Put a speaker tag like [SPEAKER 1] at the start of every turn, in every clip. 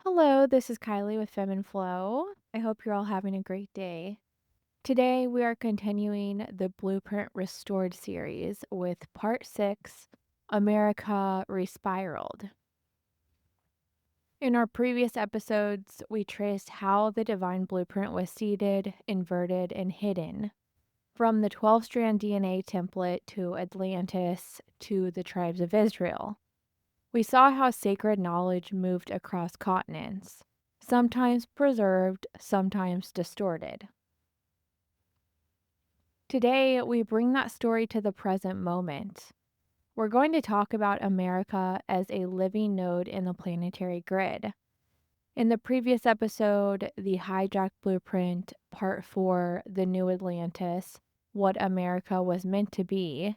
[SPEAKER 1] Hello, this is Kylie with Fem and Flow. I hope you're all having a great day. Today, we are continuing the Blueprint Restored series with part 6, America Respiraled. In our previous episodes, we traced how the divine blueprint was seeded, inverted, and hidden, from the 12-strand DNA template to Atlantis to the tribes of Israel. We saw how sacred knowledge moved across continents, sometimes preserved, sometimes distorted. Today, we bring that story to the present moment. We're going to talk about America as a living node in the planetary grid. In the previous episode, the hijacked blueprint, part 4, the new Atlantis, what America was meant to be,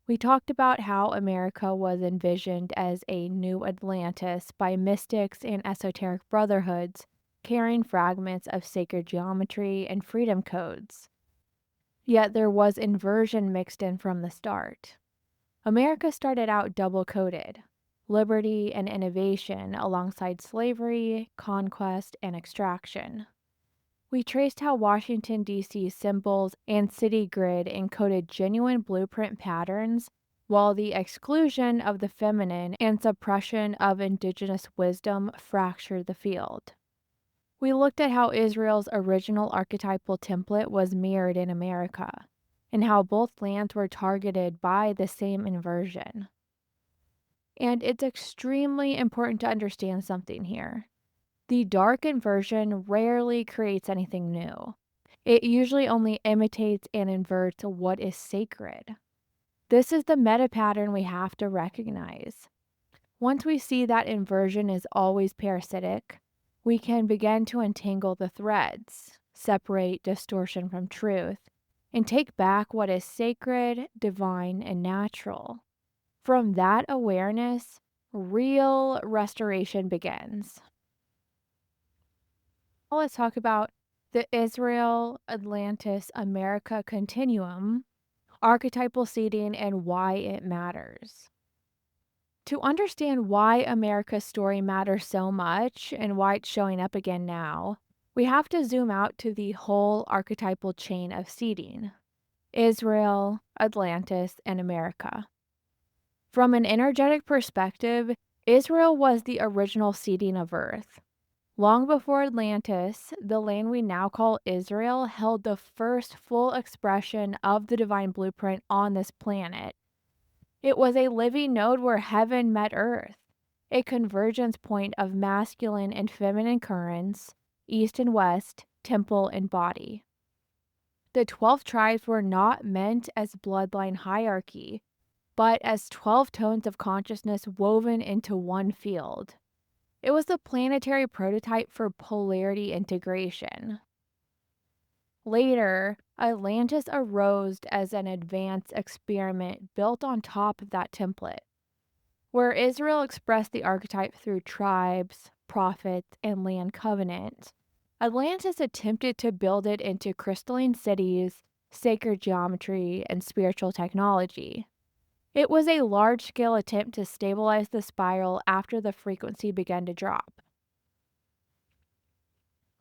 [SPEAKER 1] we talked about how America was envisioned as a new Atlantis by mystics and esoteric brotherhoods carrying fragments of sacred geometry and freedom codes. Yet there was inversion mixed in from the start. America started out double coded: liberty and innovation alongside slavery, conquest, and extraction. We traced how Washington, D.C.'s symbols and city grid encoded genuine blueprint patterns, while the exclusion of the feminine and suppression of indigenous wisdom fractured the field. We looked at how Israel's original archetypal template was mirrored in America, and how both lands were targeted by the same inversion. And it's extremely important to understand something here. The dark inversion rarely creates anything new. It usually only imitates and inverts what is sacred. This is the meta pattern we have to recognize. Once we see that inversion is always parasitic, we can begin to untangle the threads, separate distortion from truth, and take back what is sacred, divine, and natural. From that awareness, real restoration begins. Well, let's talk about the Israel, Atlantis, America continuum, archetypal seeding, and why it matters. To understand why America's story matters so much and why it's showing up again now, we have to zoom out to the whole archetypal chain of seeding: Israel, Atlantis, and America. From an energetic perspective, Israel was the original seeding of Earth. Long before Atlantis, the land we now call Israel held the first full expression of the divine blueprint on this planet. It was a living node where heaven met earth, a convergence point of masculine and feminine currents, east and west, temple and body. The 12 tribes were not meant as bloodline hierarchy, but as 12 tones of consciousness woven into one field. It was the planetary prototype for polarity integration. Later, Atlantis arose as an advanced experiment built on top of that template, where Israel expressed the archetype through tribes, prophets, and land covenant. Atlantis attempted to build it into crystalline cities, sacred geometry, and spiritual technology. It was a large-scale attempt to stabilize the spiral after the frequency began to drop.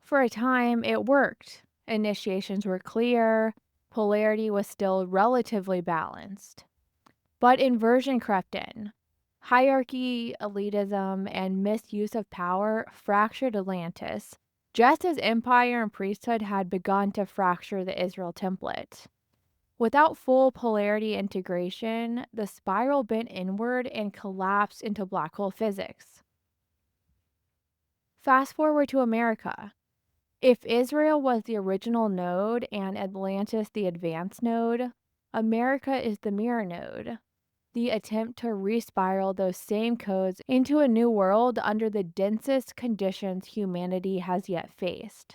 [SPEAKER 1] For a time, it worked. Initiations were clear, polarity was still relatively balanced. But inversion crept in. Hierarchy, elitism, and misuse of power fractured Atlantis, just as empire and priesthood had begun to fracture the Israel template. Without full polarity integration, the spiral bent inward and collapsed into black hole physics. Fast forward to America. If Israel was the original node and Atlantis the advanced node, America is the mirror node, the attempt to respiral those same codes into a new world under the densest conditions humanity has yet faced.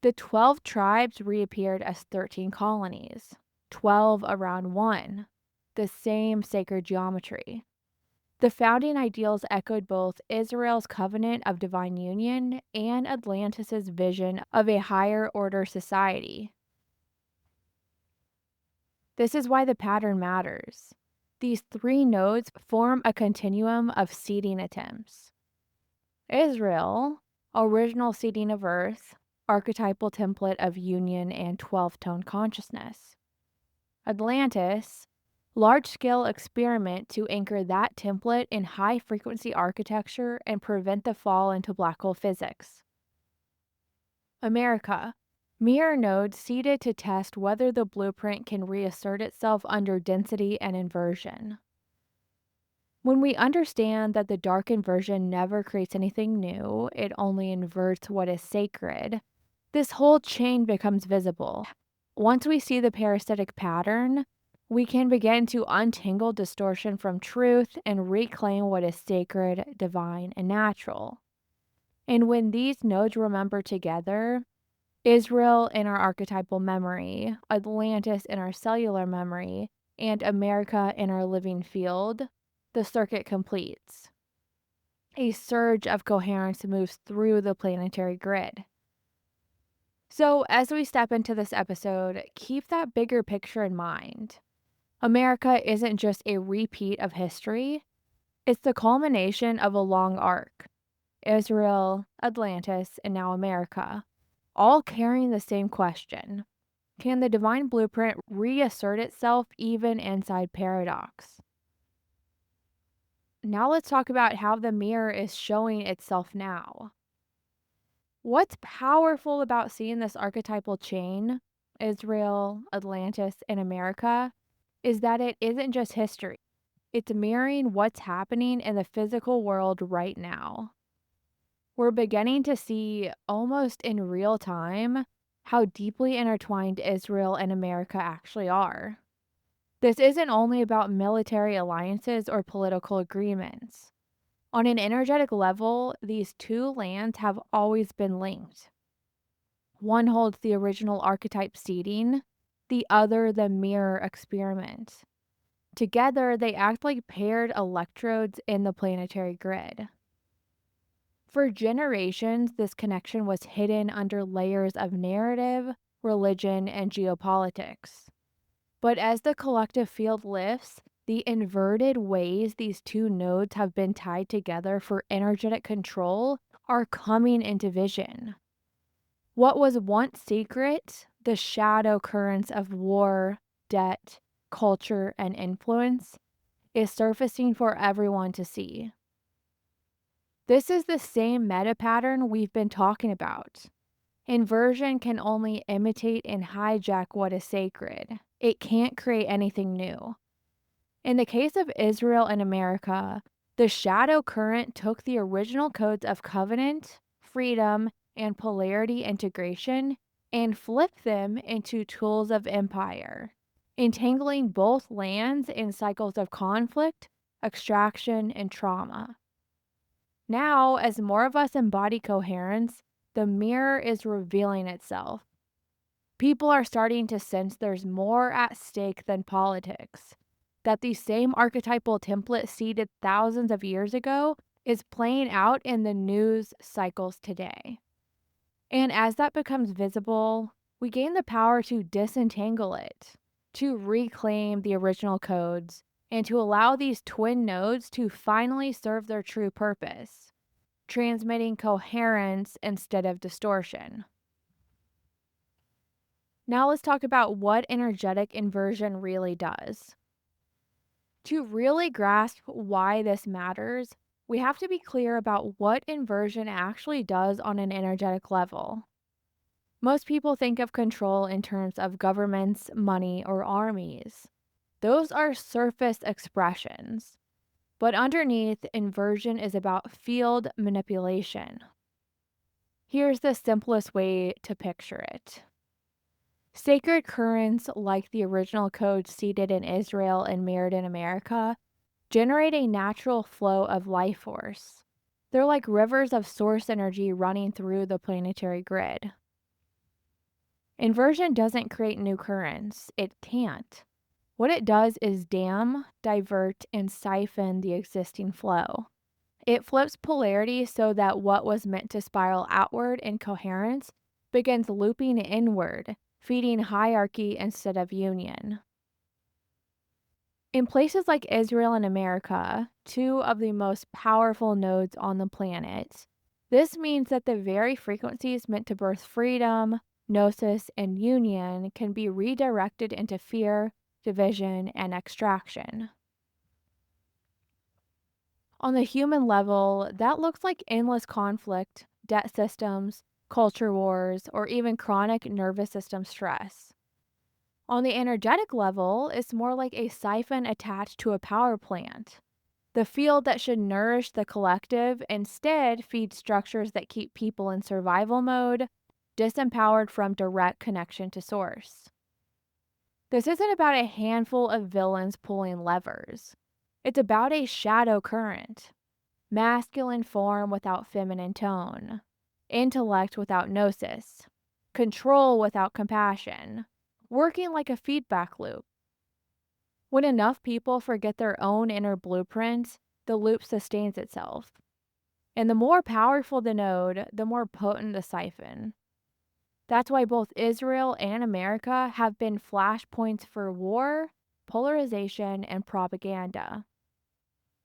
[SPEAKER 1] The 12 tribes reappeared as 13 colonies, 12 around one, the same sacred geometry. The founding ideals echoed both Israel's covenant of divine union and Atlantis' vision of a higher order society. This is why the pattern matters. These three nodes form a continuum of seeding attempts. Israel, original seeding of Earth, archetypal template of union and 12-tone consciousness. Atlantis, large-scale experiment to anchor that template in high-frequency architecture and prevent the fall into black hole physics. America, mirror node seeded to test whether the blueprint can reassert itself under density and inversion. When we understand that the dark inversion never creates anything new, it only inverts what is sacred, this whole chain becomes visible. Once we see the parasitic pattern, we can begin to untangle distortion from truth and reclaim what is sacred, divine, and natural. And when these nodes remember together, Israel in our archetypal memory, Atlantis in our cellular memory, and America in our living field, the circuit completes. A surge of coherence moves through the planetary grid. So, as we step into this episode, keep that bigger picture in mind. America isn't just a repeat of history, it's the culmination of a long arc. Israel, Atlantis, and now America, all carrying the same question. Can the divine blueprint reassert itself even inside paradox? Now let's talk about how the mirror is showing itself now. What's powerful about seeing this archetypal chain, Israel, Atlantis, and America, is that it isn't just history. It's mirroring what's happening in the physical world right now. We're beginning to see, almost in real time, how deeply intertwined Israel and America actually are. This isn't only about military alliances or political agreements. On an energetic level, these two lands have always been linked. One holds the original archetype seeding, the other the mirror experiment. Together, they act like paired electrodes in the planetary grid. For generations, this connection was hidden under layers of narrative, religion, and geopolitics. But as the collective field lifts, the inverted ways these two nodes have been tied together for energetic control are coming into vision. What was once secret, the shadow currents of war, debt, culture, and influence, is surfacing for everyone to see. This is the same meta pattern we've been talking about. Inversion can only imitate and hijack what is sacred. It can't create anything new. In the case of Israel and America, the shadow current took the original codes of covenant, freedom, and polarity integration and flipped them into tools of empire, entangling both lands in cycles of conflict, extraction, and trauma. Now, as more of us embody coherence, the mirror is revealing itself. People are starting to sense there's more at stake than politics, that the same archetypal template seeded thousands of years ago is playing out in the news cycles today. And as that becomes visible, we gain the power to disentangle it, to reclaim the original codes, and to allow these twin nodes to finally serve their true purpose, transmitting coherence instead of distortion. Now let's talk about what energetic inversion really does. To really grasp why this matters, we have to be clear about what inversion actually does on an energetic level. Most people think of control in terms of governments, money, or armies. Those are surface expressions. But underneath, inversion is about field manipulation. Here's the simplest way to picture it. Sacred currents, like the original code seeded in Israel and mirrored in America, generate a natural flow of life force. They're like rivers of source energy running through the planetary grid. Inversion doesn't create new currents. It can't. What it does is dam, divert, and siphon the existing flow. It flips polarity so that what was meant to spiral outward in coherence begins looping inward, feeding hierarchy instead of union. In places like Israel and America, two of the most powerful nodes on the planet, This means that the very frequencies meant to birth freedom, gnosis, and union can be redirected into fear, division, and extraction. On the human level, that looks like endless conflict, debt systems, culture wars, or even chronic nervous system stress. On the energetic level, it's more like a siphon attached to a power plant. The field that should nourish the collective instead feeds structures that keep people in survival mode, disempowered from direct connection to source. This isn't about a handful of villains pulling levers. It's about a shadow current, masculine form without feminine tone, intellect without gnosis, control without compassion, working like a feedback loop. When enough people forget their own inner blueprints, the loop sustains itself. And the more powerful the node, the more potent the siphon. That's why both Israel and America have been flashpoints for war, polarization, and propaganda.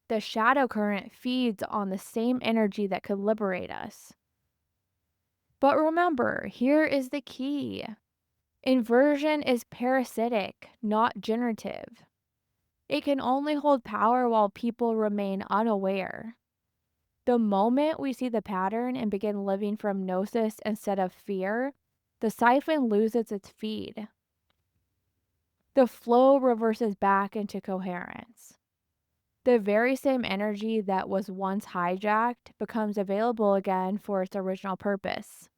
[SPEAKER 1] The shadow current feeds on the same energy that could liberate us. But remember, here is the key. Inversion is parasitic, not generative. It can only hold power while people remain unaware. The moment we see the pattern and begin living from gnosis instead of fear, the siphon loses its feed. The flow reverses back into coherence. The very same energy that was once hijacked becomes available again for its original purpose: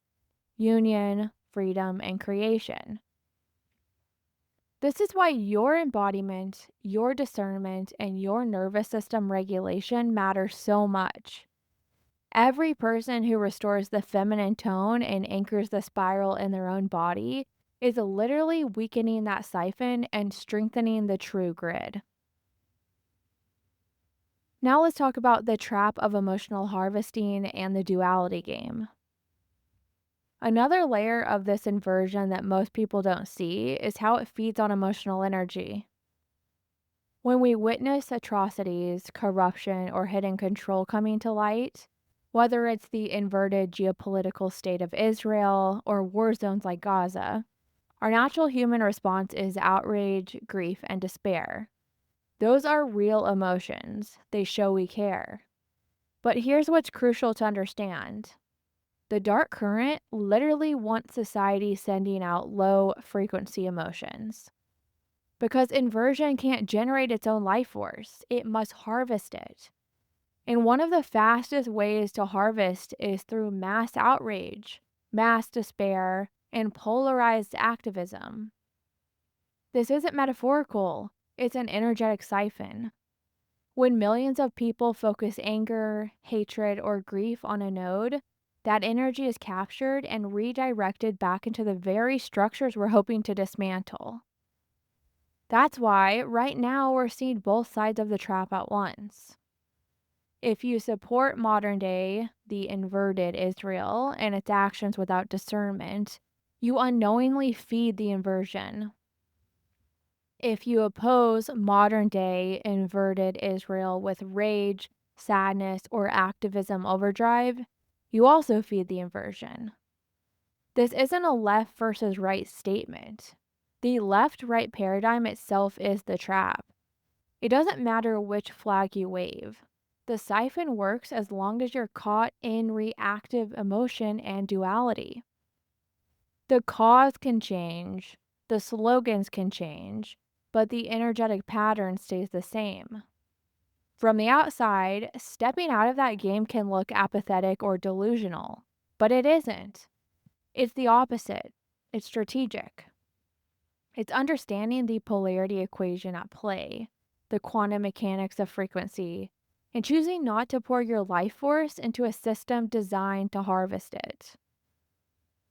[SPEAKER 1] union, freedom, and creation. This is why your embodiment, your discernment, and your nervous system regulation matter so much. Every person who restores the feminine tone and anchors the spiral in their own body is literally weakening that siphon and strengthening the true grid. Now let's talk about the trap of emotional harvesting and the duality game. Another layer of this inversion that most people don't see is how it feeds on emotional energy. When we witness atrocities, corruption, or hidden control coming to light, whether it's the inverted geopolitical state of Israel or war zones like Gaza, our natural human response is outrage, grief, and despair. Those are real emotions. They show we care. But here's what's crucial to understand. The dark current literally wants society sending out low frequency emotions. Because inversion can't generate its own life force, it must harvest it. And one of the fastest ways to harvest is through mass outrage, mass despair, and polarized activism. This isn't metaphorical, it's an energetic siphon. When millions of people focus anger, hatred, or grief on a node, that energy is captured and redirected back into the very structures we're hoping to dismantle. That's why, right now, we're seeing both sides of the trap at once. If you support modern day, the inverted Israel, and its actions without discernment, you unknowingly feed the inversion. If you oppose modern day inverted Israel with rage, sadness, or activism overdrive, you also feed the inversion. This isn't a left versus right statement. The left right paradigm itself is the trap. It doesn't matter which flag you wave. The siphon works as long as you're caught in reactive emotion and duality. The cause can change, the slogans can change, but the energetic pattern stays the same. From the outside, stepping out of that game can look apathetic or delusional, but it isn't. It's the opposite. It's strategic. It's understanding the polarity equation at play, the quantum mechanics of frequency, and choosing not to pour your life force into a system designed to harvest it.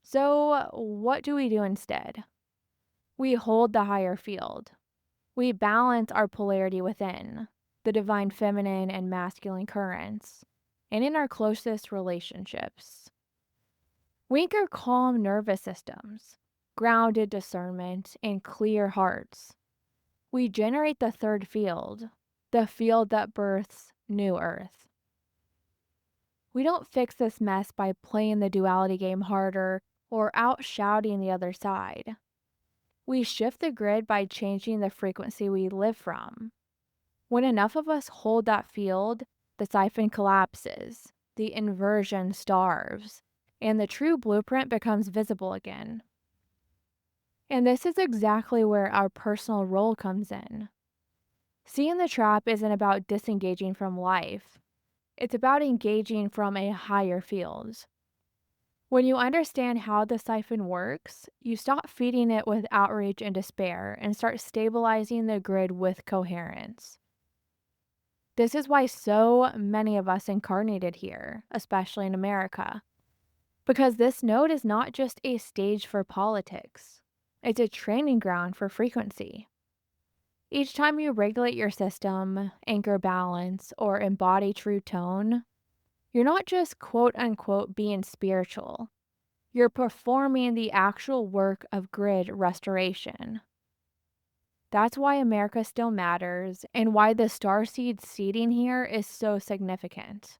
[SPEAKER 1] So, what do we do instead? We hold the higher field. We balance our polarity within, the divine feminine and masculine currents, and in our closest relationships. We anchor calm nervous systems, grounded discernment, and clear hearts. We generate the third field, the field that births new earth. We don't fix this mess by playing the duality game harder or out shouting the other side. We shift the grid by changing the frequency we live from. When enough of us hold that field, the siphon collapses, the inversion starves, and the true blueprint becomes visible again. And this is exactly where our personal role comes in. Seeing the trap isn't about disengaging from life, it's about engaging from a higher field. When you understand how the siphon works, you stop feeding it with outrage and despair and start stabilizing the grid with coherence. This is why so many of us incarnated here, especially in America, because this node is not just a stage for politics, it's a training ground for frequency. Each time you regulate your system, anchor balance, or embody true tone, you're not just quote unquote being spiritual. You're performing the actual work of grid restoration. That's why America still matters and why the starseed seeding here is so significant.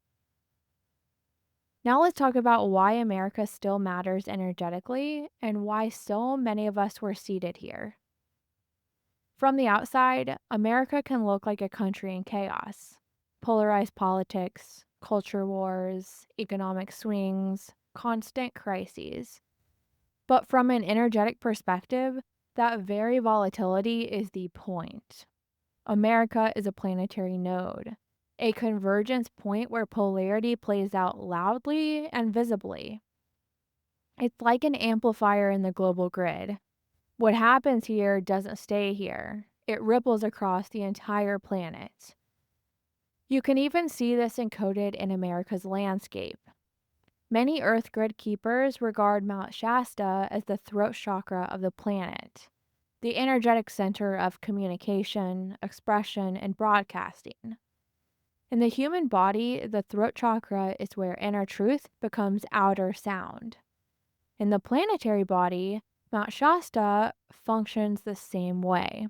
[SPEAKER 1] Now let's talk about why America still matters energetically and why so many of us were seeded here. From the outside, America can look like a country in chaos. Polarized politics, culture wars, economic swings, constant crises. But from an energetic perspective, that very volatility is the point. America is a planetary node, a convergence point where polarity plays out loudly and visibly. It's like an amplifier in the global grid. What happens here doesn't stay here, it ripples across the entire planet. You can even see this encoded in America's landscape. Many Earth grid keepers regard Mount Shasta as the throat chakra of the planet, the energetic center of communication, expression, and broadcasting. In the human body, the throat chakra is where inner truth becomes outer sound. In the planetary body, Mount Shasta functions the same way.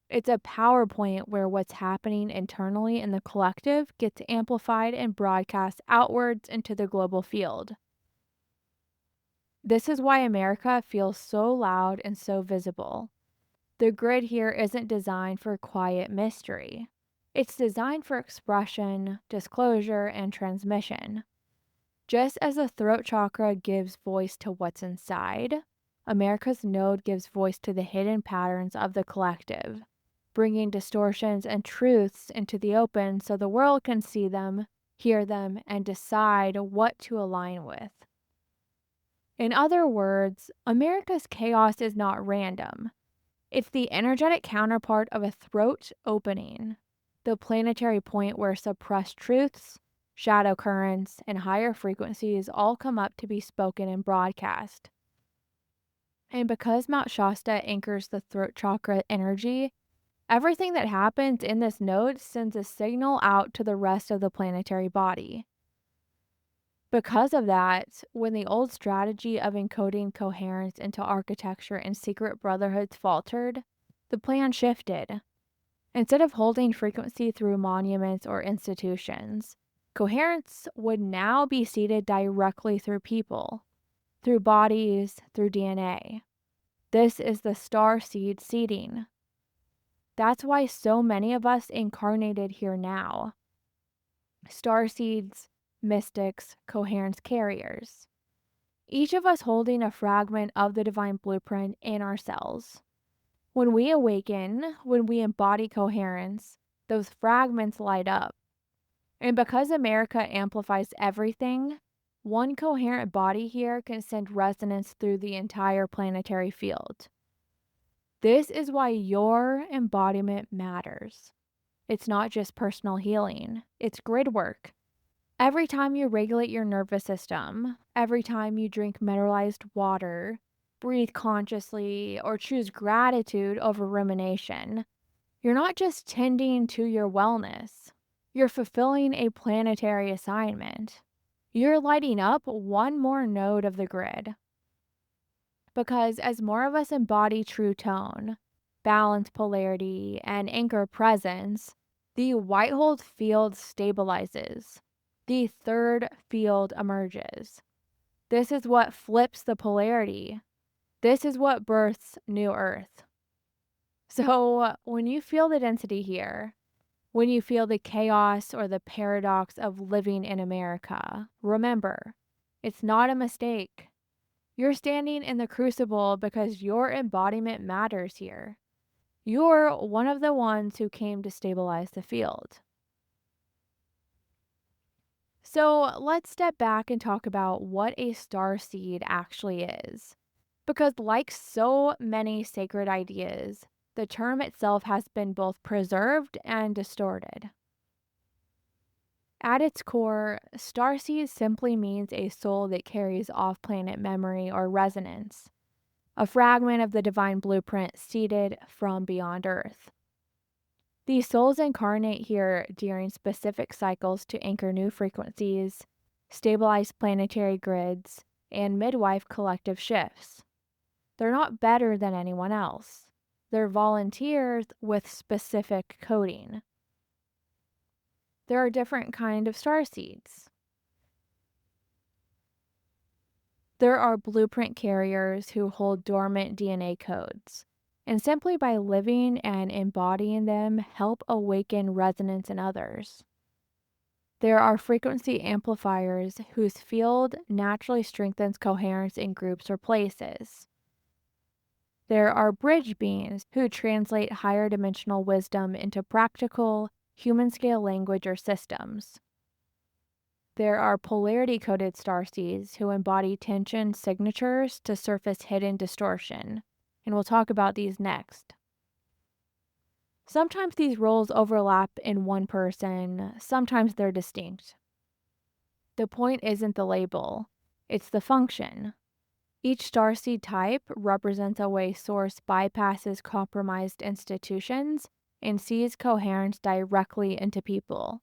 [SPEAKER 1] It's a power point where what's happening internally in the collective gets amplified and broadcast outwards into the global field. This is why America feels so loud and so visible. The grid here isn't designed for quiet mystery. It's designed for expression, disclosure, and transmission. Just as the throat chakra gives voice to what's inside, America's node gives voice to the hidden patterns of the collective, bringing distortions and truths into the open so the world can see them, hear them, and decide what to align with. In other words, America's chaos is not random. It's the energetic counterpart of a throat opening, the planetary point where suppressed truths, shadow currents, and higher frequencies all come up to be spoken and broadcast. And because Mount Shasta anchors the throat chakra energy, everything that happens in this node sends a signal out to the rest of the planetary body. Because of that, when the old strategy of encoding coherence into architecture and secret brotherhoods faltered, the plan shifted. Instead of holding frequency through monuments or institutions, coherence would now be seeded directly through people, through bodies, through DNA. This is the star seed seeding. That's why so many of us incarnated here now. Star seeds, mystics, coherence carriers. Each of us holding a fragment of the divine blueprint in our cells. When we awaken, when we embody coherence, those fragments light up. And because America amplifies everything, one coherent body here can send resonance through the entire planetary field. This is why your embodiment matters. It's not just personal healing, it's grid work. Every time you regulate your nervous system, every time you drink mineralized water, breathe consciously, or choose gratitude over rumination, you're not just tending to your wellness. You're fulfilling a planetary assignment. You're lighting up one more node of the grid. Because as more of us embody true tone, balance polarity, and anchor presence, the white hole field stabilizes. The third field emerges. This is what flips the polarity. This is what births New Earth. So, when you feel the density here, when you feel the chaos or the paradox of living in America, remember, it's not a mistake. You're standing in the crucible because your embodiment matters here. You're one of the ones who came to stabilize the field. So let's step back and talk about what a star seed actually is. Because, like so many sacred ideas, the term itself has been both preserved and distorted. At its core, starseed simply means a soul that carries off planet memory or resonance, a fragment of the divine blueprint seeded from beyond Earth. These souls incarnate here during specific cycles to anchor new frequencies, stabilize planetary grids, and midwife collective shifts. They're not better than anyone else. They're volunteers with specific coding. There are different kinds of star seeds. There are blueprint carriers who hold dormant DNA codes, and simply by living and embodying them help awaken resonance in others. There are frequency amplifiers whose field naturally strengthens coherence in groups or places. There are bridge beings who translate higher dimensional wisdom into practical, human scale language or systems. There are polarity coded starseeds who embody tension signatures to surface hidden distortion, and we'll talk about these next. Sometimes these roles overlap in one person, sometimes they're distinct. The point isn't the label, it's the function. Each starseed type represents a way Source bypasses compromised institutions and sees coherence directly into people.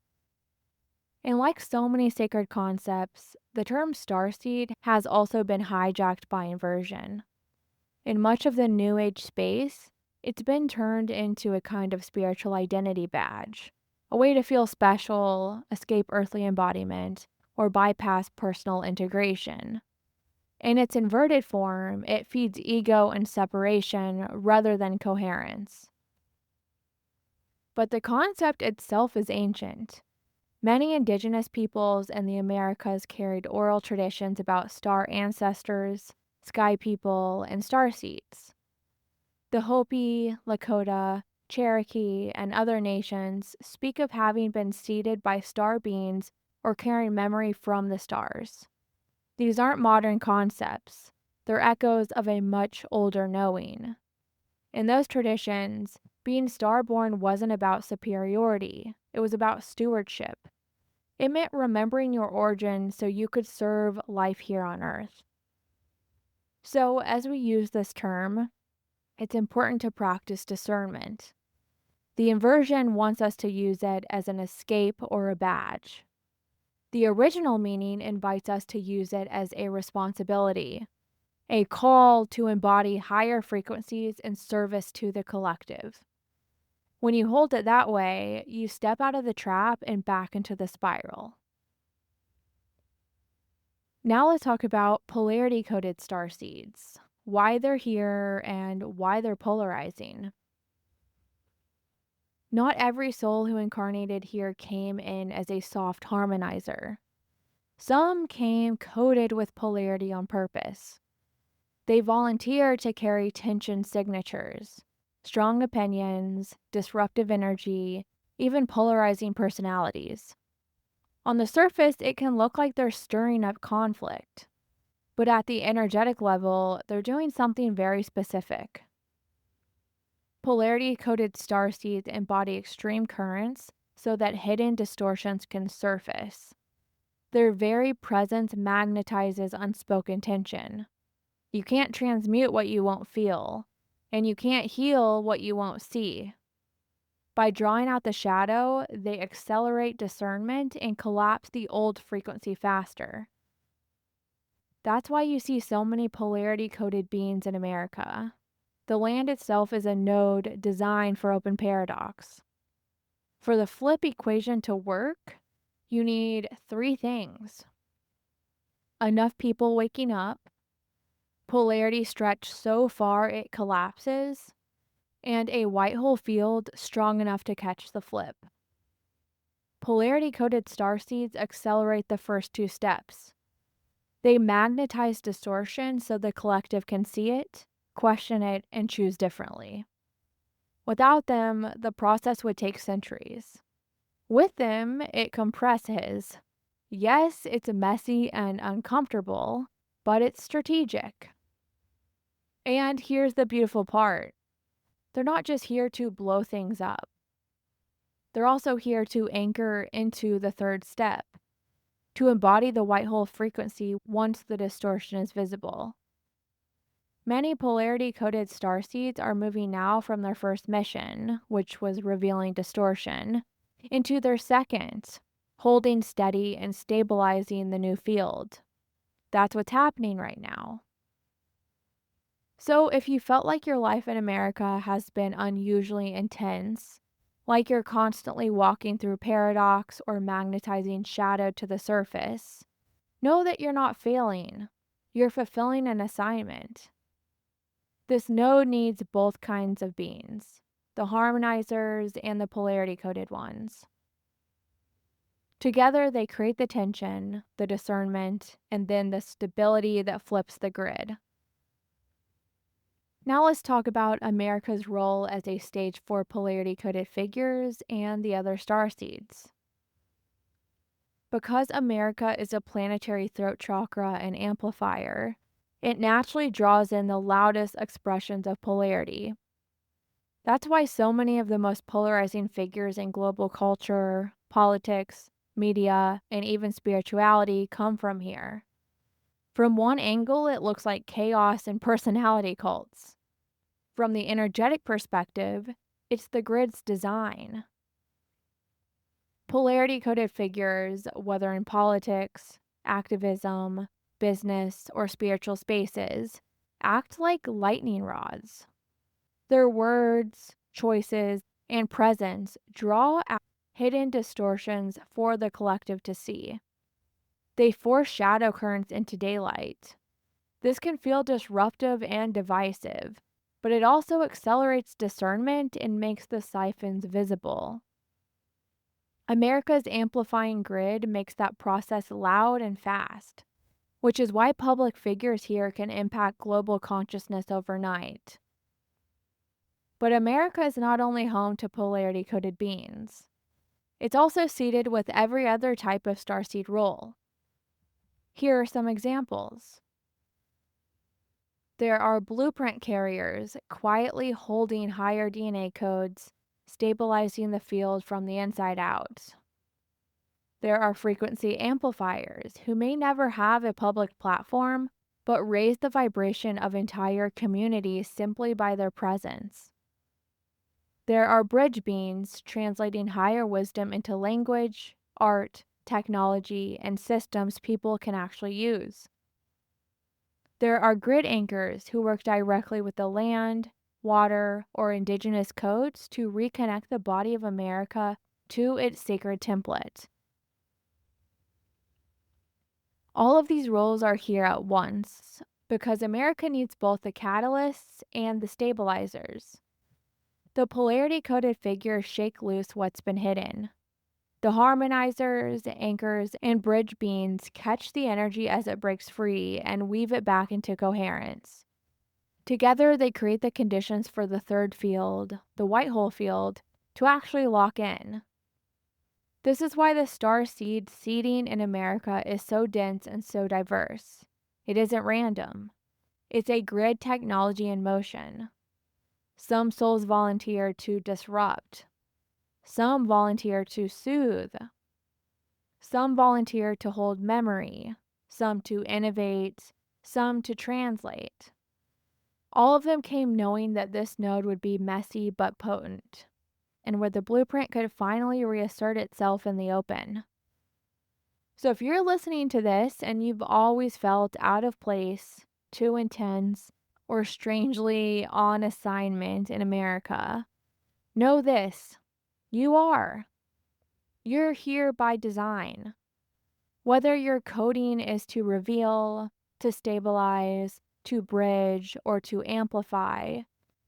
[SPEAKER 1] And like so many sacred concepts, the term starseed has also been hijacked by inversion. In much of the New Age space, it's been turned into a kind of spiritual identity badge, a way to feel special, escape earthly embodiment, or bypass personal integration. In its inverted form, it feeds ego and separation rather than coherence. But the concept itself is ancient. Many indigenous peoples in the Americas carried oral traditions about star ancestors, sky people, and star seeds. The Hopi, Lakota, Cherokee, and other nations speak of having been seeded by star beings or carrying memory from the stars. These aren't modern concepts, they're echoes of a much older knowing. In those traditions, being starborn wasn't about superiority, it was about stewardship. It meant remembering your origin so you could serve life here on Earth. So, as we use this term, it's important to practice discernment. The inversion wants us to use it as an escape or a badge. The original meaning invites us to use it as a responsibility, a call to embody higher frequencies in service to the collective. When you hold it that way, you step out of the trap and back into the spiral. Now let's talk about polarity coded star seeds, why they're here and why they're polarizing. Not every soul who incarnated here came in as a soft harmonizer. Some came coded with polarity on purpose. They volunteered to carry tension signatures, strong opinions, disruptive energy, even polarizing personalities. On the surface, it can look like they're stirring up conflict, but at the energetic level, they're doing something very specific. Polarity coded starseeds embody extreme currents so that hidden distortions can surface. Their very presence magnetizes unspoken tension. You can't transmute what you won't feel, and you can't heal what you won't see. By drawing out the shadow, they accelerate discernment and collapse the old frequency faster. That's why you see so many polarity coded beings in America. The land itself is a node designed for open paradox. For the flip equation to work, You need three things: enough people waking up, polarity stretched so far it collapses, and a white hole field strong enough to catch the flip. Polarity-coded starseeds accelerate the first two steps. They magnetize distortion so the collective can see it, question it, and choose differently. Without them, the process would take centuries. With them, it compresses. Yes, it's messy and uncomfortable, but it's strategic. And here's the beautiful part: they're not just here to blow things up, they're also here to anchor into the third step, to embody the white hole frequency once the distortion is visible. Many polarity-coded starseeds are moving now from their first mission, which was revealing distortion, into their second, holding steady and stabilizing the new field. That's what's happening right now. So if you felt like your life in America has been unusually intense, like you're constantly walking through paradox or magnetizing shadow to the surface, know that you're not failing. You're fulfilling an assignment. This node needs both kinds of beings, the harmonizers and the polarity-coded ones. Together, they create the tension, the discernment, and then the stability that flips the grid. Now let's talk about America's role as a stage for polarity-coded figures and the other starseeds. Because America is a planetary throat chakra and amplifier, it naturally draws in the loudest expressions of polarity. That's why so many of the most polarizing figures in global culture, politics, media, and even spirituality come from here. From one angle, it looks like chaos and personality cults. From the energetic perspective, it's the grid's design. Polarity-coded figures, whether in politics, activism, business, or spiritual spaces, act like lightning rods. Their words, choices, and presence draw out hidden distortions for the collective to see. They force shadow currents into daylight. This can feel disruptive and divisive, but it also accelerates discernment and makes the siphons visible. America's amplifying grid makes that process loud and fast, which is why public figures here can impact global consciousness overnight. But America is not only home to polarity-coded beings. It's also seated with every other type of starseed role. Here are some examples. There are blueprint carriers quietly holding higher DNA codes, stabilizing the field from the inside out. There are frequency amplifiers who may never have a public platform, but raise the vibration of entire communities simply by their presence. There are bridge beings translating higher wisdom into language, art, technology, and systems people can actually use. There are grid anchors who work directly with the land, water, or indigenous codes to reconnect the body of America to its sacred template. All of these roles are here at once because America needs both the catalysts and the stabilizers. The polarity-coded figures shake loose what's been hidden. The harmonizers, anchors, and bridge beams catch the energy as it breaks free and weave it back into coherence. Together, they create the conditions for the third field, the white hole field, to actually lock in. This is why the star seed seeding in America is so dense and so diverse. It isn't random. It's a grid technology in motion. Some souls volunteer to disrupt. Some volunteer to soothe. Some volunteer to hold memory. Some to innovate. Some to translate. All of them came knowing that this node would be messy but potent, and where the blueprint could finally reassert itself in the open. So if you're listening to this and you've always felt out of place, too intense, or strangely on assignment in America, know this: you are. You're here by design. Whether your coding is to reveal, to stabilize, to bridge, or to amplify,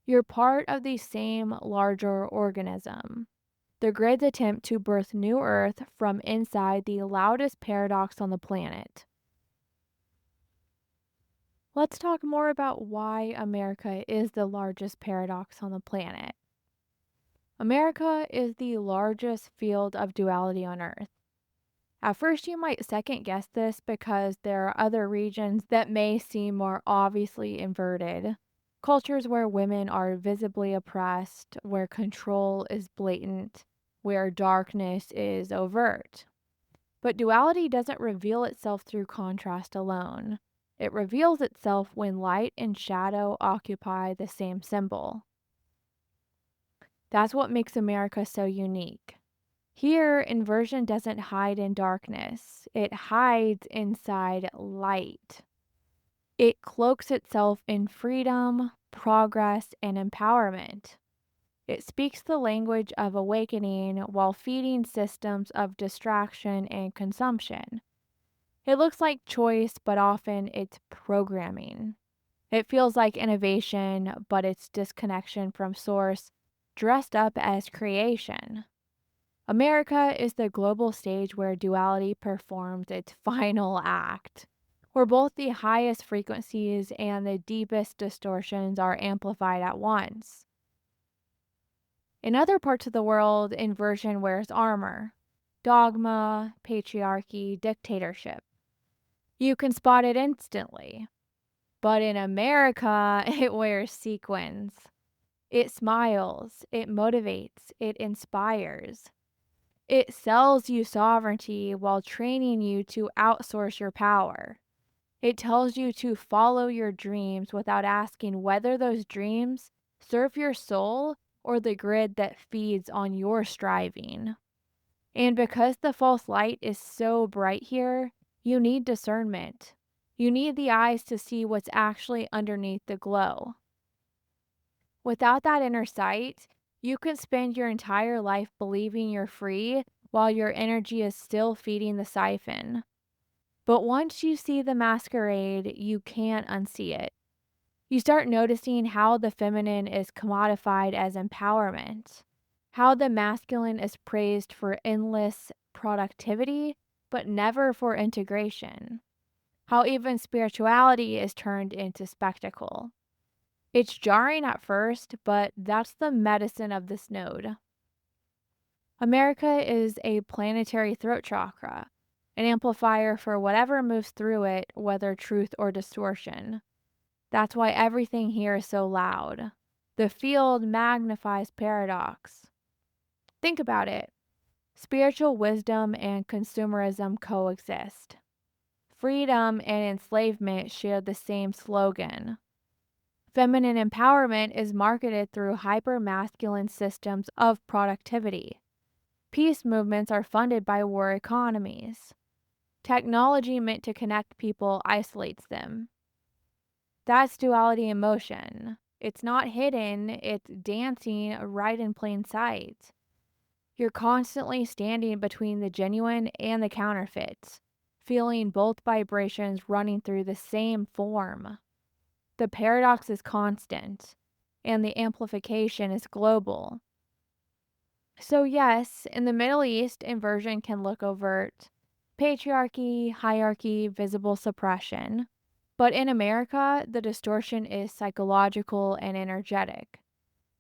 [SPEAKER 1] you're part of the same larger organism. The grid's attempt to birth new Earth from inside the loudest paradox on the planet. Let's talk more about why America is the largest paradox on the planet. America is the largest field of duality on Earth. At first, you might second guess this because there are other regions that may seem more obviously inverted. Cultures where women are visibly oppressed, where control is blatant, where darkness is overt. But duality doesn't reveal itself through contrast alone. It reveals itself when light and shadow occupy the same symbol. That's what makes America so unique. Here, inversion doesn't hide in darkness, it hides inside light. It cloaks itself in freedom, progress, and empowerment. It speaks the language of awakening while feeding systems of distraction and consumption. It looks like choice, but often it's programming. It feels like innovation, but it's disconnection from source, dressed up as creation. America is the global stage where duality performs its final act, where both the highest frequencies and the deepest distortions are amplified at once. In other parts of the world, inversion wears armor: dogma, patriarchy, dictatorship. You can spot it instantly. But in America, it wears sequins. It smiles, it motivates, it inspires. It sells you sovereignty while training you to outsource your power. It tells you to follow your dreams without asking whether those dreams serve your soul or the grid that feeds on your striving. And because the false light is so bright here, you need discernment. You need the eyes to see what's actually underneath the glow. Without that inner sight, you can spend your entire life believing you're free while your energy is still feeding the siphon. But once you see the masquerade, you can't unsee it. You start noticing how the feminine is commodified as empowerment, how the masculine is praised for endless productivity, but never for integration, how even spirituality is turned into spectacle. It's jarring at first, but that's the medicine of this node. America is a planetary throat chakra, an amplifier for whatever moves through it, whether truth or distortion. That's why everything here is so loud. The field magnifies paradox. Think about it. Spiritual wisdom and consumerism coexist. Freedom and enslavement share the same slogan. Feminine empowerment is marketed through hyper-masculine systems of productivity. Peace movements are funded by war economies. Technology meant to connect people isolates them. That's duality in motion. It's not hidden, it's dancing right in plain sight. You're constantly standing between the genuine and the counterfeit, feeling both vibrations running through the same form. The paradox is constant, and the amplification is global. So, yes, in the Middle East, inversion can look overt: patriarchy, hierarchy, visible suppression. But in America, the distortion is psychological and energetic.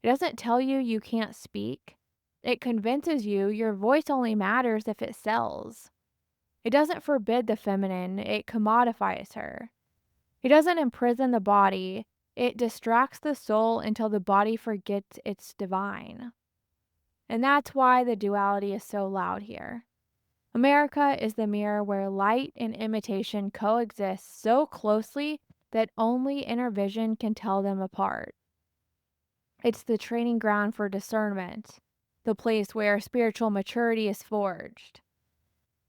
[SPEAKER 1] It doesn't tell you you can't speak, it convinces you your voice only matters if it sells. It doesn't forbid the feminine, it commodifies her. It doesn't imprison the body, it distracts the soul until the body forgets it's divine. And that's why the duality is so loud here. America is the mirror where light and imitation coexist so closely that only inner vision can tell them apart. It's the training ground for discernment, the place where spiritual maturity is forged.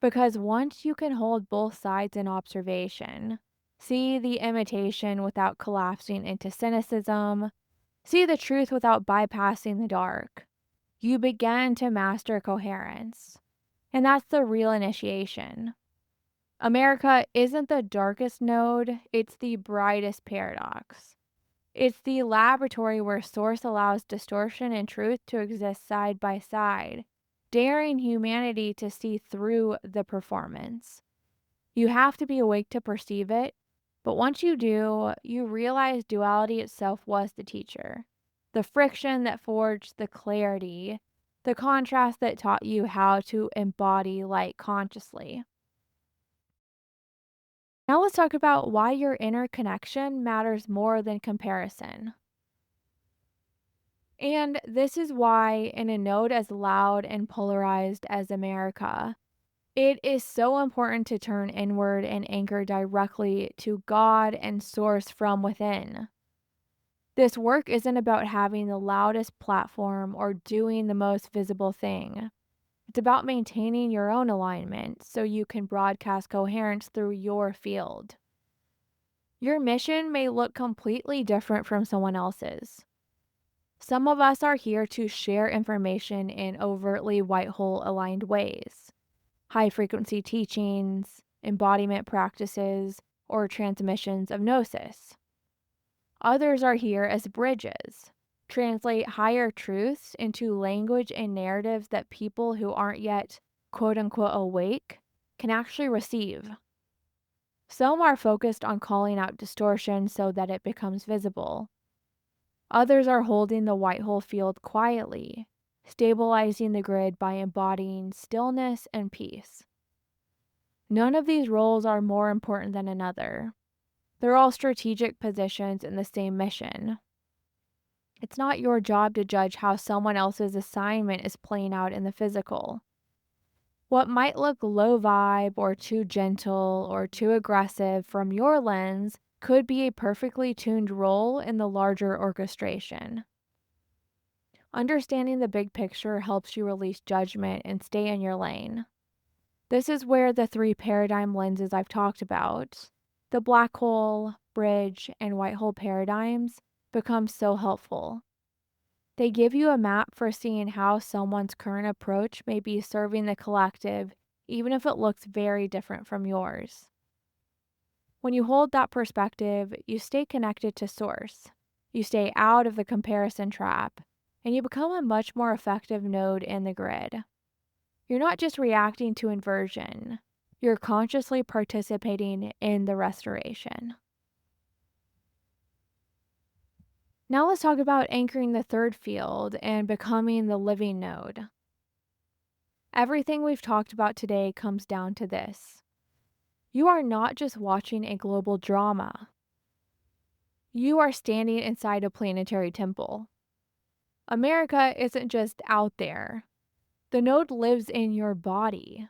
[SPEAKER 1] Because once you can hold both sides in observation, see the imitation without collapsing into cynicism, see the truth without bypassing the dark, you begin to master coherence. And that's the real initiation. America isn't the darkest node, it's the brightest paradox. It's the laboratory where Source allows distortion and truth to exist side by side, daring humanity to see through the performance. You have to be awake to perceive it, but once you do, you realize duality itself was the teacher. The friction that forged the clarity, the contrast that taught you how to embody light consciously. Now let's talk about why your inner connection matters more than comparison. And this is why, in a node as loud and polarized as America, it is so important to turn inward and anchor directly to God and Source from within. This work isn't about having the loudest platform or doing the most visible thing. It's about maintaining your own alignment so you can broadcast coherence through your field. Your mission may look completely different from someone else's. Some of us are here to share information in overtly white hole aligned ways, high frequency teachings, embodiment practices, or transmissions of gnosis. Others are here as bridges, translate higher truths into language and narratives that people who aren't yet quote unquote awake can actually receive. Some are focused on calling out distortion so that it becomes visible. Others are holding the white hole field quietly, stabilizing the grid by embodying stillness and peace. None of these roles are more important than another. They're all strategic positions in the same mission. It's not your job to judge how someone else's assignment is playing out in the physical. What might look low vibe or too gentle or too aggressive from your lens could be a perfectly tuned role in the larger orchestration. Understanding the big picture helps you release judgment and stay in your lane. This is where the three paradigm lenses I've talked about, the black hole, bridge, and white hole paradigms, become so helpful. They give you a map for seeing how someone's current approach may be serving the collective, even if it looks very different from yours. When you hold that perspective, you stay connected to Source. You stay out of the comparison trap, and you become a much more effective node in the grid. You're not just reacting to inversion, you're consciously participating in the restoration. Now let's talk about anchoring the third field and becoming the living node. Everything we've talked about today comes down to this. You are not just watching a global drama. You are standing inside a planetary temple. America isn't just out there. The node lives in your body.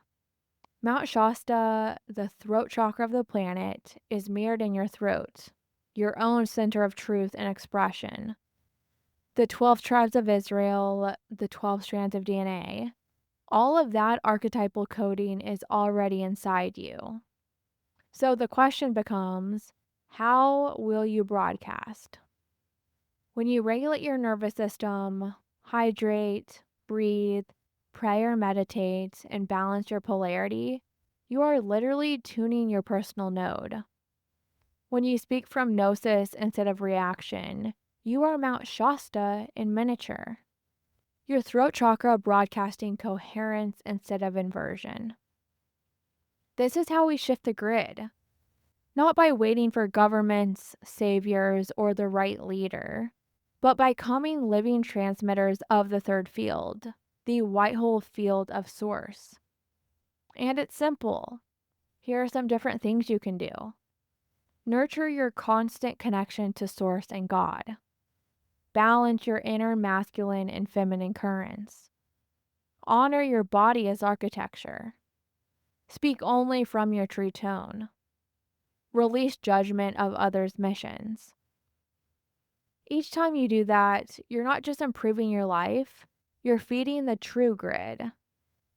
[SPEAKER 1] Mount Shasta, the throat chakra of the planet, is mirrored in your throat, your own center of truth and expression. The 12 tribes of Israel, the 12 strands of DNA, all of that archetypal coding is already inside you. So the question becomes, how will you broadcast? When you regulate your nervous system, hydrate, breathe, pray or meditate, and balance your polarity, you are literally tuning your personal node. When you speak from gnosis instead of reaction, you are Mount Shasta in miniature. Your throat chakra broadcasting coherence instead of inversion. This is how we shift the grid. Not by waiting for governments, saviors, or the right leader, but by becoming living transmitters of the third field, the white hole field of Source. And it's simple. Here are some different things you can do. Nurture your constant connection to Source and God. Balance your inner masculine and feminine currents. Honor your body as architecture. Speak only from your true tone. Release judgment of others' missions. Each time you do that, you're not just improving your life, you're feeding the true grid.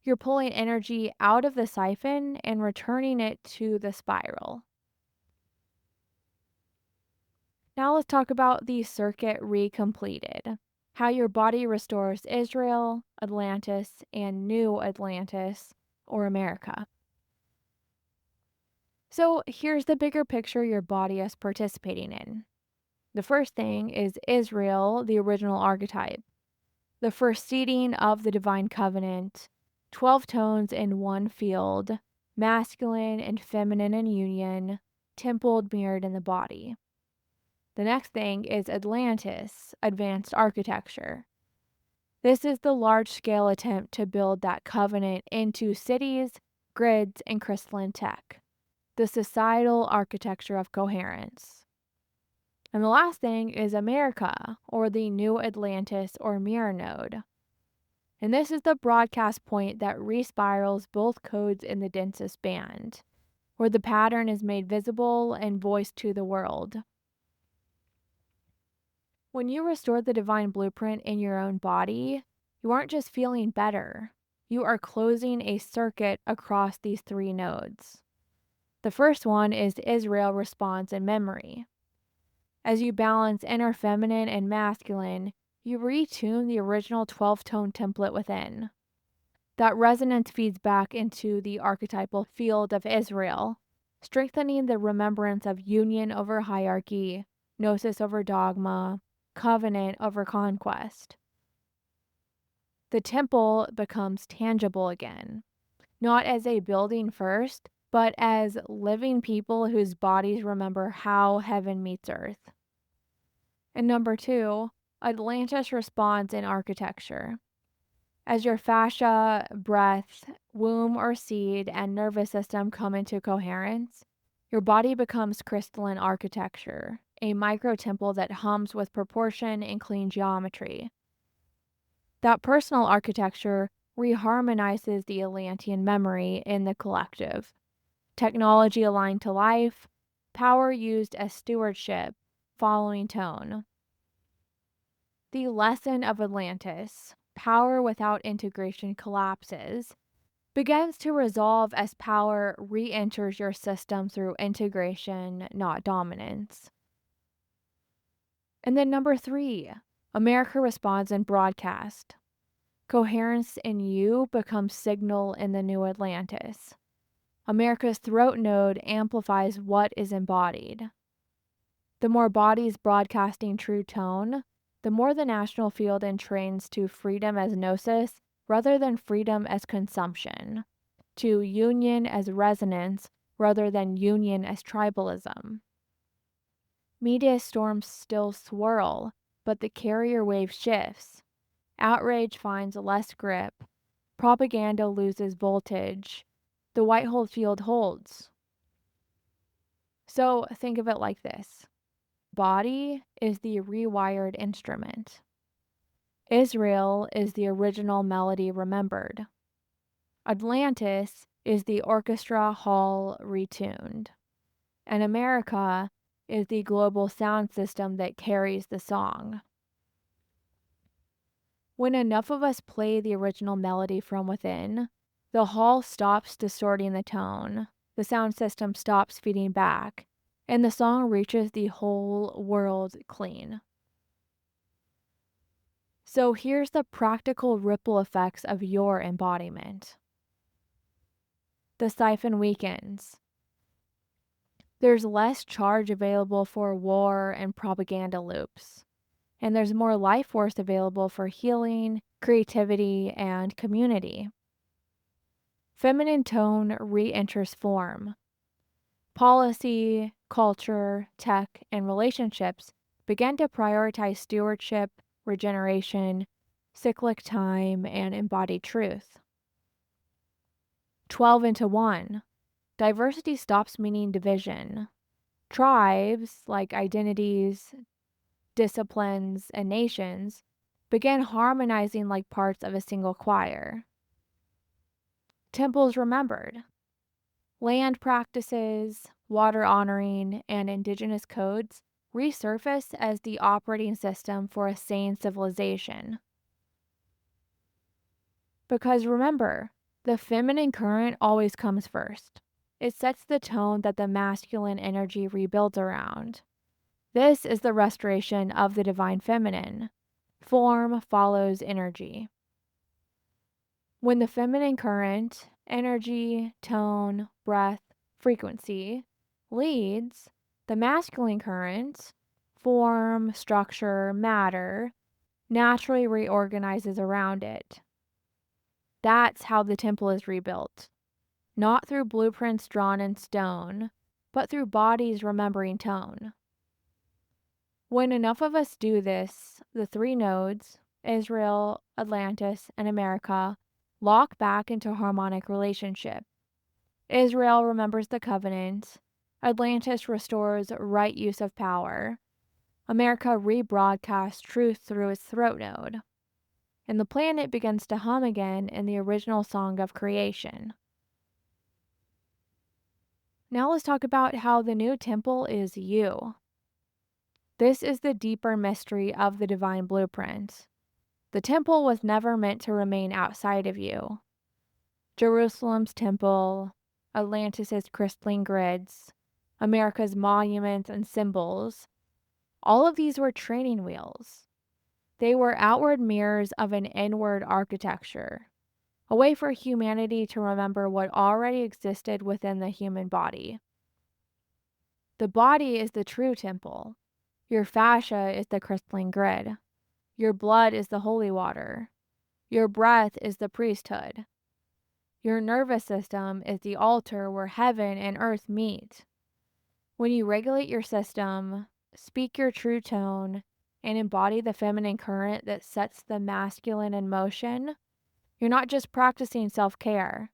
[SPEAKER 1] You're pulling energy out of the siphon and returning it to the spiral. Now let's talk about the circuit recompleted. How your body restores Israel, Atlantis, and New Atlantis, or America. So here's the bigger picture your body is participating in. The first thing is Israel, the original archetype, the first seeding of the divine covenant, 12 tones in one field, masculine and feminine in union, templed mirrored in the body. The next thing is Atlantis, advanced architecture. This is the large-scale attempt to build that covenant into cities, grids, and crystalline tech, the societal architecture of coherence. And the last thing is America, or the New Atlantis or mirror node. And this is the broadcast point that respirals both codes in the densest band, where the pattern is made visible and voiced to the world. When you restore the divine blueprint in your own body, you aren't just feeling better. You are closing a circuit across these three nodes. The first one is Israel response and memory. As you balance inner feminine and masculine, you retune the original 12-tone template within. That resonance feeds back into the archetypal field of Israel, strengthening the remembrance of union over hierarchy, gnosis over dogma, covenant over conquest. The temple becomes tangible again, not as a building first, but as living people whose bodies remember how heaven meets earth. And number 2, Atlantis responds in architecture. As your fascia, breath, womb or seed, and nervous system come into coherence, your body becomes crystalline architecture, a micro-temple that hums with proportion and clean geometry. That personal architecture reharmonizes the Atlantean memory in the collective. Technology aligned to life, power used as stewardship, following tone. The lesson of Atlantis, power without integration collapses, begins to resolve as power re-enters your system through integration, not dominance. And then number 3, America responds in broadcast. Coherence in you becomes signal in the new Atlantis. America's throat node amplifies what is embodied. The more bodies broadcasting true tone, the more the national field entrains to freedom as gnosis rather than freedom as consumption, to union as resonance rather than union as tribalism. Media storms still swirl, but the carrier wave shifts. Outrage finds less grip. Propaganda loses voltage. The white hole field holds. So think of it like this. Body is the rewired instrument. Israel is the original melody remembered. Atlantis is the orchestra hall retuned. And America is the global sound system that carries the song. When enough of us play the original melody from within, the hall stops distorting the tone, the sound system stops feeding back, and the song reaches the whole world clean. So here's the practical ripple effects of your embodiment. The siphon weakens. There's less charge available for war and propaganda loops. And there's more life force available for healing, creativity, and community. Feminine tone re-enters form. Policy, culture, tech, and relationships begin to prioritize stewardship, regeneration, cyclic time, and embodied truth. 12 into 1. Diversity stops meaning division. Tribes, like identities, disciplines, and nations, began harmonizing like parts of a single choir. Temples remembered. Land practices, water honoring, and indigenous codes resurface as the operating system for a sane civilization. Because remember, the feminine current always comes first. It sets the tone that the masculine energy rebuilds around. This is the restoration of the divine feminine. Form follows energy. When the feminine current, energy, tone, breath, frequency, leads, the masculine current, form, structure, matter, naturally reorganizes around it. That's how the temple is rebuilt. Not through blueprints drawn in stone, but through bodies remembering tone. When enough of us do this, the three nodes, Israel, Atlantis, and America, lock back into harmonic relationship. Israel remembers the covenant. Atlantis restores right use of power. America rebroadcasts truth through its throat node. And the planet begins to hum again in the original song of creation. Now let's talk about how the new temple is you. This is the deeper mystery of the divine blueprint. The temple was never meant to remain outside of you. Jerusalem's temple, Atlantis' crystalline grids, America's monuments and symbols, all of these were training wheels. They were outward mirrors of an inward architecture, a way for humanity to remember what already existed within the human body. The body is the true temple. Your fascia is the crystalline grid. Your blood is the holy water. Your breath is the priesthood. Your nervous system is the altar where heaven and earth meet. When you regulate your system, speak your true tone, and embody the feminine current that sets the masculine in motion, you're not just practicing self-care.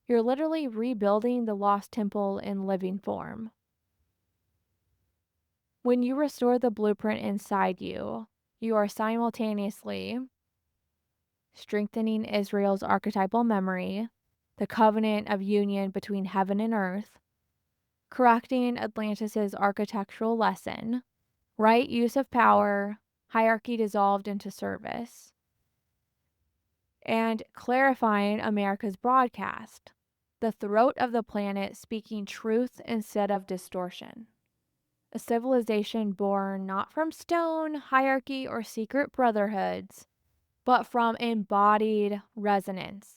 [SPEAKER 1] You're literally rebuilding the lost temple in living form. When you restore the blueprint inside you, you are simultaneously strengthening Israel's archetypal memory, the covenant of union between heaven and earth, correcting Atlantis' architectural lesson, right use of power, hierarchy dissolved into service, and clarifying America's broadcast, the throat of the planet speaking truth instead of distortion. A civilization born not from stone, hierarchy, or secret brotherhoods, but from embodied resonance.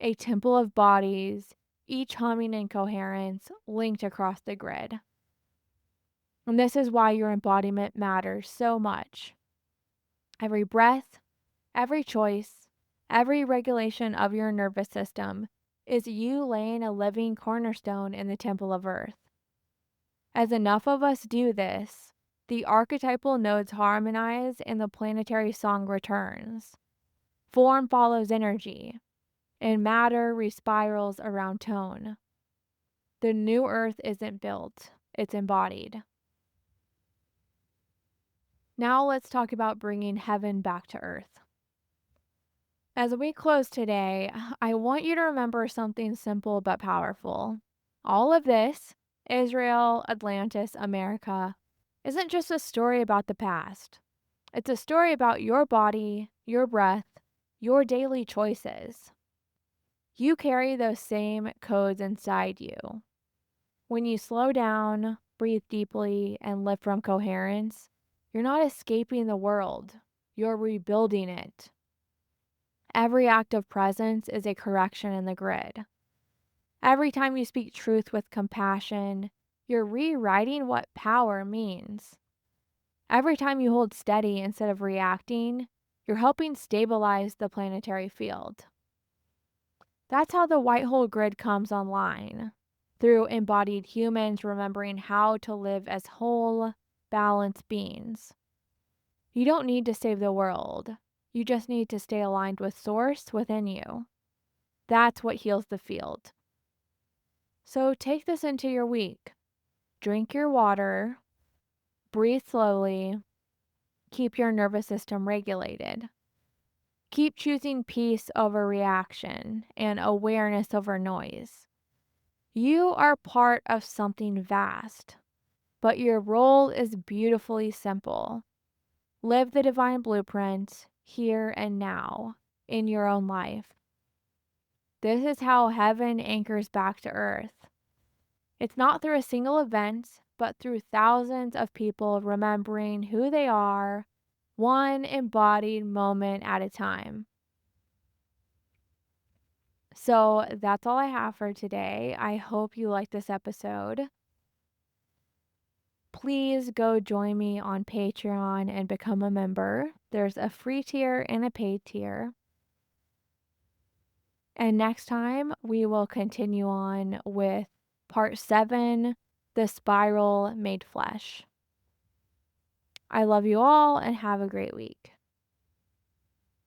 [SPEAKER 1] A temple of bodies, each humming in coherence, linked across the grid. And this is why your embodiment matters so much. Every breath, every choice, every regulation of your nervous system is you laying a living cornerstone in the temple of earth. As enough of us do this, the archetypal nodes harmonize and the planetary song returns. Form follows energy, and matter respirals around tone. The new earth isn't built, it's embodied. Now let's talk about bringing heaven back to earth. As we close today, I want you to remember something simple but powerful. All of this, Israel, Atlantis, America, isn't just a story about the past. It's a story about your body, your breath, your daily choices. You carry those same codes inside you. When you slow down, breathe deeply, and live from coherence, you're not escaping the world. You're rebuilding it. Every act of presence is a correction in the grid. Every time you speak truth with compassion, you're rewriting what power means. Every time you hold steady instead of reacting, you're helping stabilize the planetary field. That's how the white hole grid comes online, through embodied humans remembering how to live as whole, balanced beings. You don't need to save the world. You just need to stay aligned with Source within you. That's what heals the field. So take this into your week. Drink your water, breathe slowly, keep your nervous system regulated. Keep choosing peace over reaction and awareness over noise. You are part of something vast, but your role is beautifully simple. Live the divine blueprint here and now in your own life. This is how heaven anchors back to earth. It's not through a single event, but through thousands of people remembering who they are, one embodied moment at a time. So that's all I have for today. I hope you liked this episode. Please go join me on Patreon and become a member. There's a free tier and a paid tier. And next time, we will continue on with part 7, The Spiral Made Flesh. I love you all and have a great week.